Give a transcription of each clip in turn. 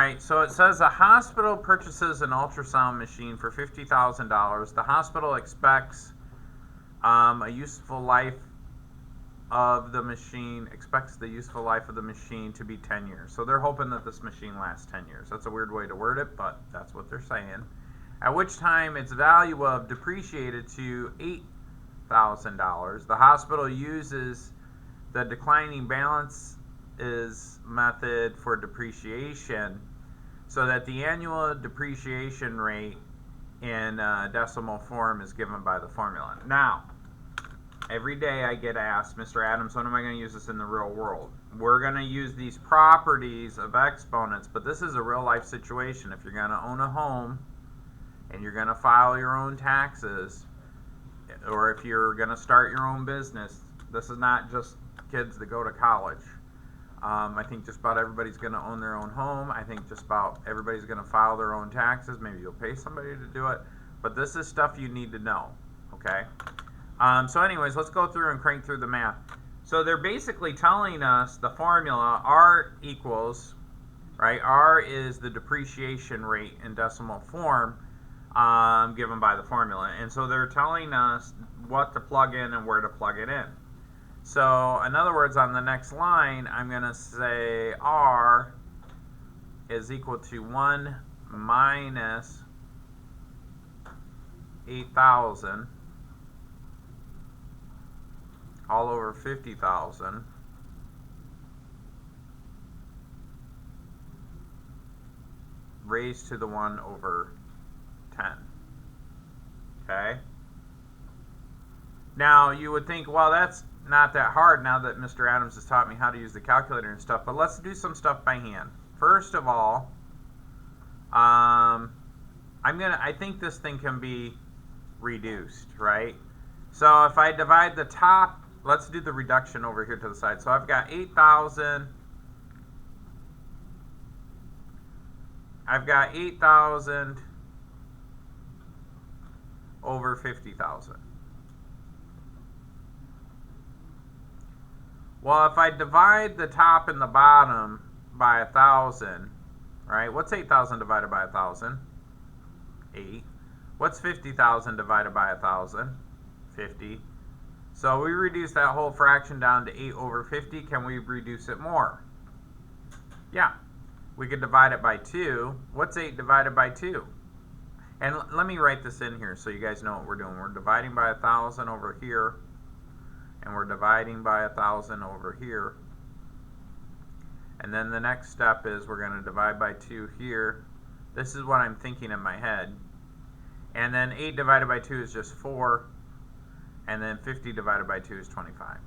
right, so it says a hospital purchases an ultrasound machine for $50,000. The hospital expects the useful life of the machine to be 10 years. So they're hoping that this machine lasts 10 years. That's a weird way to word it, but that's what they're saying. At which time its value will have depreciated to $8,000. The hospital uses the declining balances method for depreciation so that the annual depreciation rate in decimal form is given by the formula. Now, every day I get asked, Mr. Adams, when am I going to use this in the real world? We're going to use these properties of exponents, but this is a real life situation. If you're going to own a home and you're going to file your own taxes, or if you're going to start your own business, this is not just kids that go to college. I think just about everybody's going to own their own home. I think just about everybody's going to file their own taxes. Maybe you'll pay somebody to do it. But this is stuff you need to know, okay? So anyways, let's go through and crank through the math. So they're basically telling us the formula R equals, right? R is the depreciation rate in decimal form given by the formula. And so they're telling us what to plug in and where to plug it in. So in other words, on the next line, I'm going to say R is equal to 1 minus 8,000 all over 50,000 raised to the 1 over 10. Okay? Now, you would think, well, that's not that hard now that Mr. Adams has taught me how to use the calculator and stuff, but let's do some stuff by hand. First of all, I think this thing can be reduced, right? So if I divide the top, let's do the reduction over here to the side. So I've got 8,000. I've got 8,000 over 50,000. Well, if I divide the top and the bottom by 1,000, right? What's 8,000 divided by 1,000? 8. What's 50,000 divided by 1,000? 50. So we reduce that whole fraction down to 8 over 50. Can we reduce it more? Yeah. We could divide it by 2. What's 8 divided by 2? And let me write this in here so you guys know what we're doing. We're dividing by 1,000 over here. And we're dividing by 1,000 over here. And then the next step is we're going to divide by 2 here. This is what I'm thinking in my head. And then 8 divided by 2 is just 4. And then 50 divided by 2 is 25.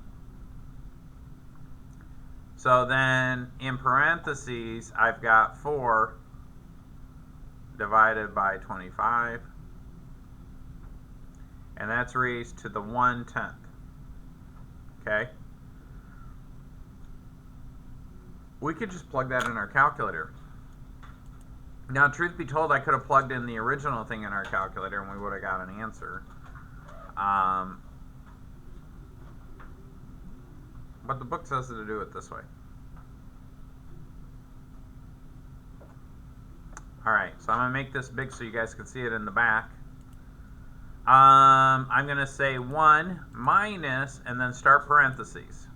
So then in parentheses, I've got 4 divided by 25. And that's raised to the 1/10. Okay? We could just plug that in our calculator. Now, truth be told, I could have plugged in the original thing in our calculator and we would have got an answer. But the book says to do it this way. Alright, so I'm going to make this big so you guys can see it in the back. I'm going to say 1 minus, and then start parentheses.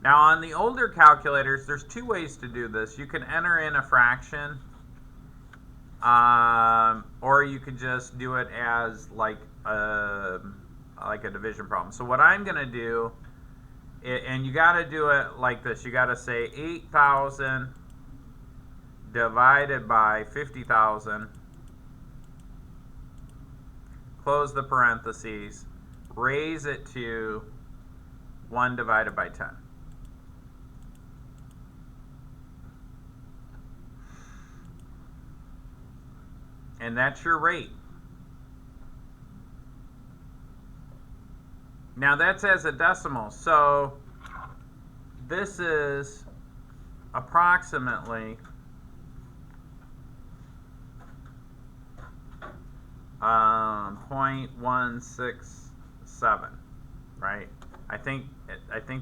Now, on the older calculators, there's 2 ways to do this. You can enter in a fraction, or you could just do it as like a division problem. So what I'm going to do, and you got to do it like this. You got to say 8,000 divided by 50,000. Close the parentheses, raise it to 1 divided by 10. And that's your rate. Now that's as a decimal, so this is approximately 0.167, right? I think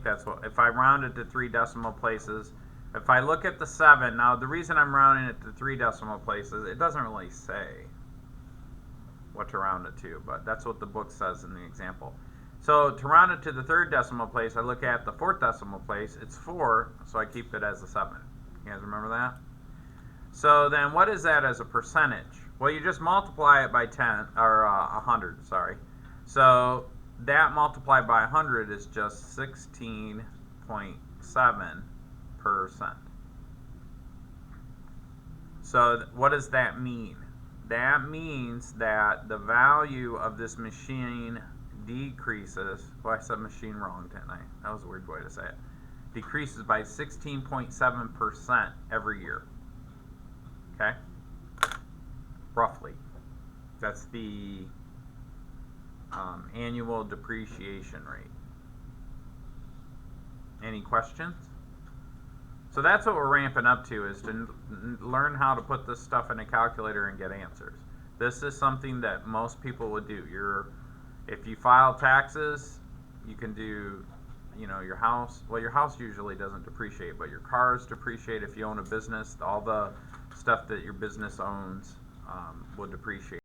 that's what, if I round it to 3 decimal places, If I look at the 7, now the reason I'm rounding it to 3 decimal places, it doesn't really say what to round it to, but that's what the book says in the example. So to round it to the 3rd decimal place, I look at the 4th decimal place. It's 4, so I keep it as a 7. You guys remember that? So then what is that as a percentage? Well, you just multiply it by 10, or 100, sorry. So that multiplied by 100 is just 16.7%. So what does that mean? That means that the value of this machine decreases. Well, I said machine wrong, didn't I? That was a weird way to say it. Decreases by 16.7% every year. Okay? Roughly. That's the annual depreciation rate. Any questions? So that's what we're ramping up to, is to learn how to put this stuff in a calculator and get answers. This is something that most people would do. If you file taxes, you can do, your house. Well, your house usually doesn't depreciate, but your cars depreciate. If you own a business, all the stuff that your business owns would depreciate.